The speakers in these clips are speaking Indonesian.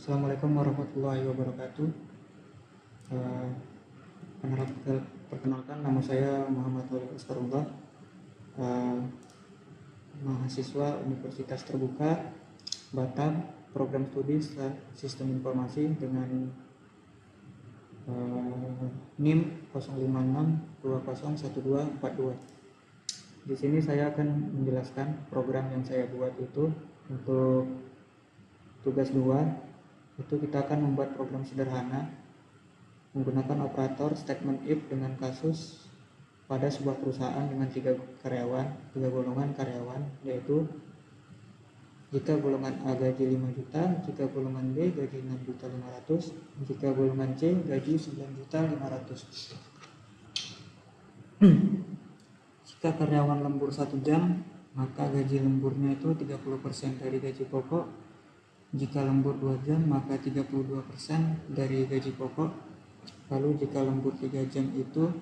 Assalamualaikum warahmatullahi wabarakatuh. Eh, Perkenalkan, nama saya Muhammad Walid Askarullah, eh, mahasiswa Universitas Terbuka Batam, program studi Sistem Informasi dengan NIM 056201242. Di sini saya akan menjelaskan program yang saya buat itu. Untuk tugas 2 itu kita akan membuat program sederhana menggunakan operator statement if dengan kasus pada sebuah perusahaan dengan tiga golongan karyawan, yaitu jika golongan A gaji 5 juta, jika golongan B gaji 6.500.000, jika golongan C gaji 9.500.000. Jika karyawan lembur 1 jam, maka gaji lemburnya itu 30% dari gaji pokok. Jika lembur 2 jam, maka 32% dari gaji pokok. Lalu jika lembur 3 jam itu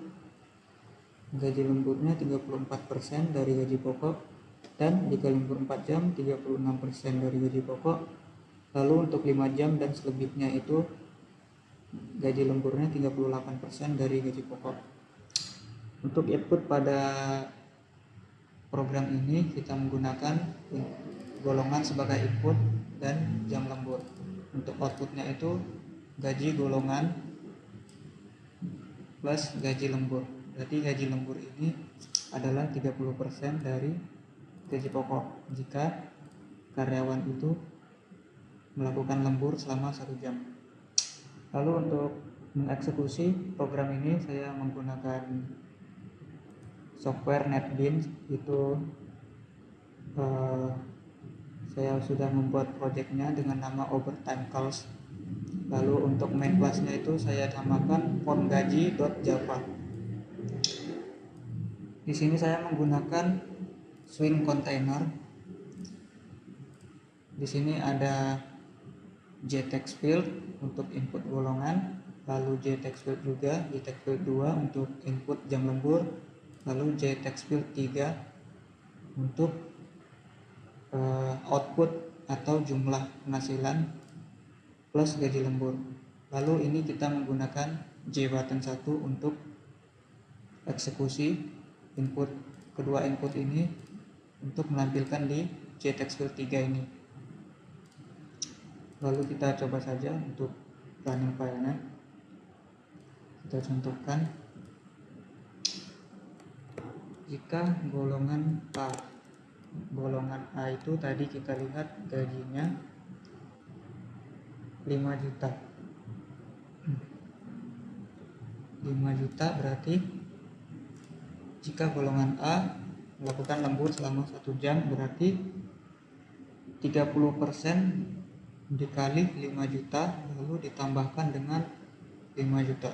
gaji lemburnya 34% dari gaji pokok, dan jika lembur 4 jam 36% dari gaji pokok. Lalu untuk 5 jam dan selebihnya itu gaji lemburnya 38% dari gaji pokok. Untuk input pada program ini kita menggunakan golongan sebagai input dan jam lembur. Untuk outputnya itu gaji golongan plus gaji lembur. Berarti gaji lembur ini adalah 30% dari gaji pokok jika karyawan itu melakukan lembur selama 1 jam. Lalu untuk mengeksekusi program ini saya menggunakan software NetBeans. Itu saya sudah membuat projectnya dengan nama Overtime Calls. Lalu untuk main class-nya itu saya namakan formgaji.java. Di sini saya menggunakan swing container. Di sini ada JText field untuk input golongan, lalu JText field juga, JText field 2 untuk input jam lembur, lalu JText field 3 untuk output atau jumlah penghasilan plus gaji lembur. Lalu ini kita menggunakan JButton 1 untuk eksekusi input kedua input ini untuk menampilkan di JText field 3 ini. Lalu kita coba saja untuk running filenya. Kita contohkan, jika golongan A itu tadi kita lihat gajinya 5 juta. 5 juta berarti jika golongan A melakukan lembur selama 1 jam, berarti 30% dikali 5 juta lalu ditambahkan dengan 5 juta.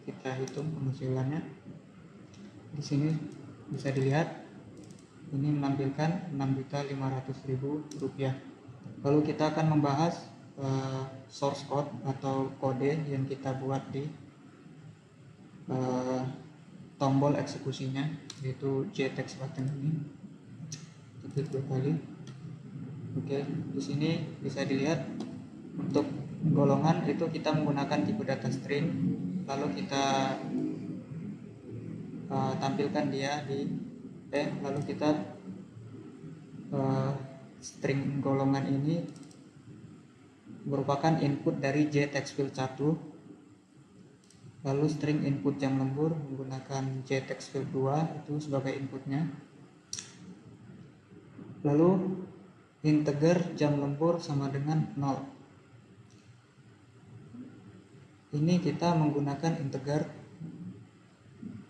Kita hitung penghasilannya. Di sini bisa dilihat ini menampilkan 6.500.000 rupiah. Lalu kita akan membahas source code atau kode yang kita buat di tombol eksekusinya, yaitu JText button ini. Klik 2 kali. Oke, di sini bisa dilihat untuk golongan itu kita menggunakan tipe data string. Lalu kita tampilkan dia lalu kita string golongan ini merupakan input dari JText field 1. Lalu string input jam lembur menggunakan JText field 2 itu sebagai inputnya. Lalu integer jam lembur sama dengan 0. Ini kita menggunakan integer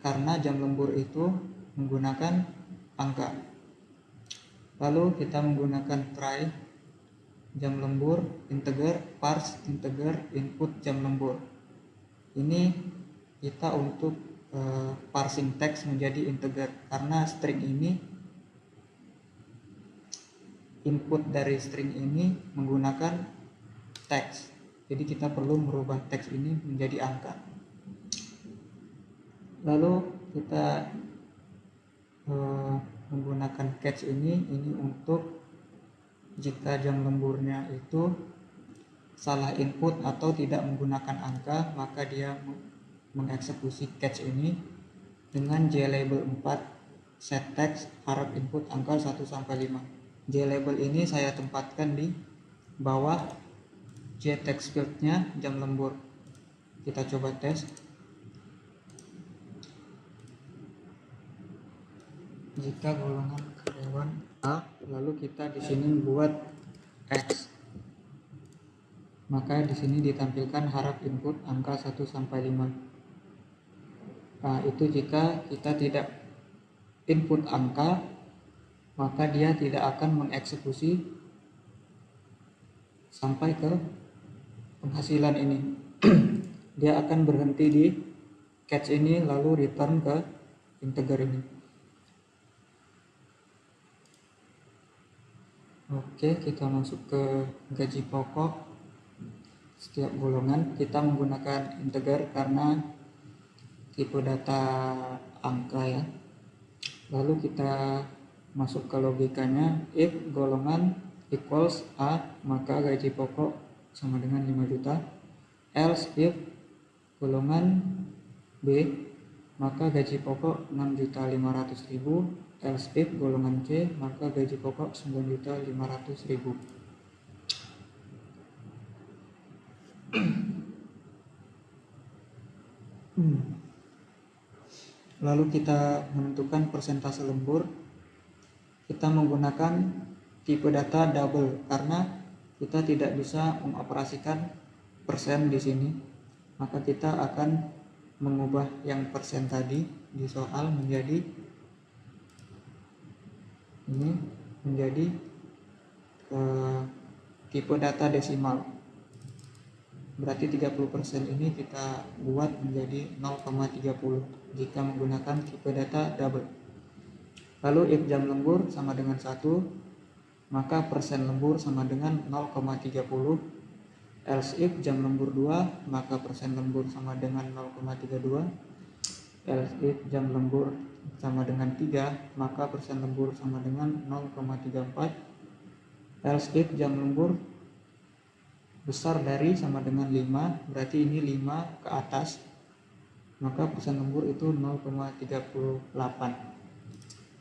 karena jam lembur itu menggunakan angka. Lalu kita menggunakan try jam lembur integer parse integer input jam lembur. Ini kita untuk parsing teks menjadi integer karena string ini, input dari string ini menggunakan teks. Jadi kita perlu merubah teks ini menjadi angka. Lalu kita menggunakan catch ini untuk jika jam lemburnya itu salah input atau tidak menggunakan angka, maka dia mengeksekusi catch ini dengan JLabel 4 set text harap input angka 1 sampai 5. JLabel ini saya tempatkan di bawah JText field-nya jam lembur. Kita coba tes. Jika golongan karyawan A, lalu kita di sini buat X, maka di sini ditampilkan harap input angka 1 sampai 5. Nah, itu jika kita tidak input angka, maka dia tidak akan mengeksekusi sampai ke penghasilan ini. Dia akan berhenti di catch ini lalu return ke integer ini. Oke, kita masuk ke gaji pokok. Setiap golongan kita menggunakan integer karena tipe data angka ya. Lalu kita masuk ke logikanya, if golongan equals A, maka gaji pokok sama dengan 5 juta. Else if golongan B, maka gaji pokok 6.500.000. Else if golongan C, maka gaji pokok 9.500.000. Lalu kita menentukan persentase lembur. Kita menggunakan tipe data double karena kita tidak bisa mengoperasikan persen di sini. Maka kita akan mengubah yang persen tadi di soal menjadi ini, menjadi tipe data desimal. Berarti 30% ini kita buat menjadi 0,30 jika menggunakan tipe data double. Lalu if jam lembur sama dengan 1, maka persen lembur sama dengan 0,30. Else if jam lembur 2, maka persen lembur sama dengan 0,32. Else if jam lembur sama dengan 3, maka persen lembur sama dengan 0,34. Else if jam lembur besar dari sama dengan 5, berarti ini 5 ke atas, maka persen lembur itu 0,38.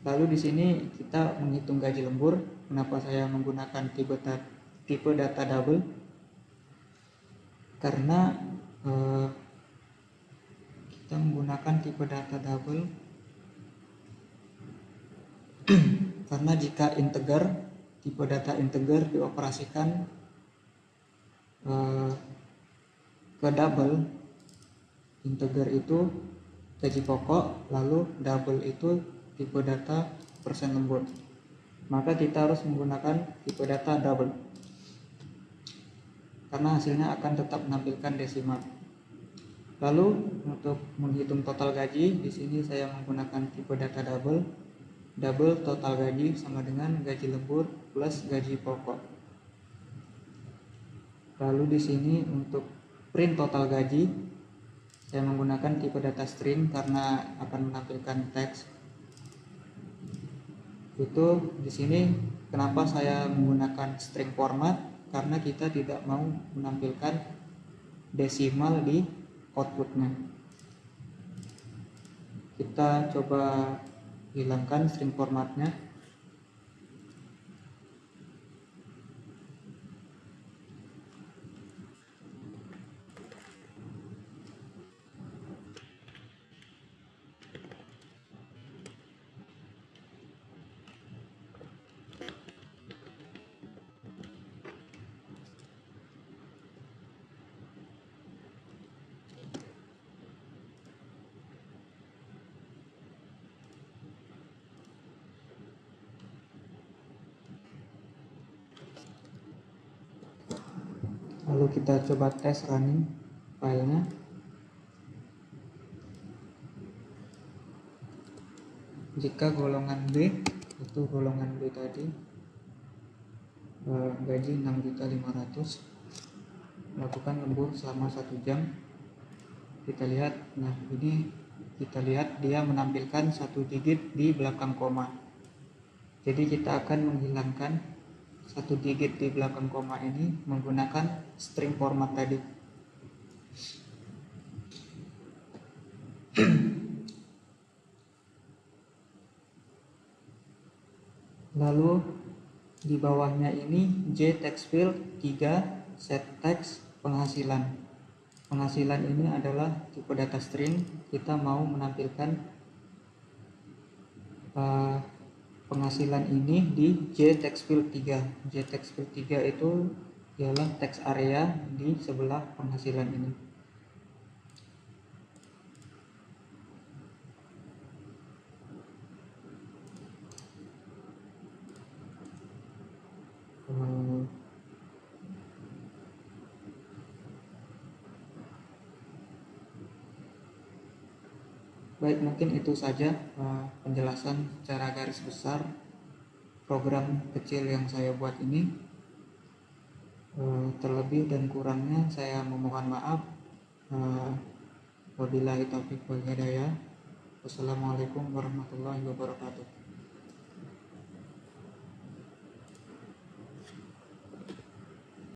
Lalu di sini kita menghitung gaji lembur. Kenapa saya menggunakan tipe data double? Karena kita menggunakan tipe data double karena jika integer, tipe data integer dioperasikan ke double, integer itu gaji pokok, lalu double itu tipe data persen lembur, maka kita harus menggunakan tipe data double karena hasilnya akan tetap menampilkan desimal. Lalu untuk menghitung total gaji, di sini saya menggunakan tipe data double total gaji sama dengan gaji lembur plus gaji pokok. Lalu di sini untuk print total gaji, saya menggunakan tipe data string karena akan menampilkan teks. Itu di sini kenapa saya menggunakan string format, karena kita tidak mau menampilkan desimal di outputnya. Kita coba hilangkan string formatnya. Lalu kita coba tes running filenya. Jika golongan B, itu golongan B tadi gaji 6.500.000, lakukan lembur selama 1 jam. Kita lihat, nah ini kita lihat dia menampilkan 1 digit di belakang koma. Jadi kita akan menghilangkan satu digit di belakang koma ini menggunakan string format tadi. Lalu di bawahnya ini J text field 3 set text penghasilan. Penghasilan ini adalah tipe data string. Kita mau menampilkan penghasilan ini di J text field 3. J text field 3 itu ialah text area di sebelah penghasilan ini. Baik, mungkin itu saja penjelasan secara garis besar program kecil yang saya buat ini. Terlebih dan kurangnya saya memohon maaf. Wabillahi taufiq wal hidayah. Wassalamualaikum warahmatullahi wabarakatuh.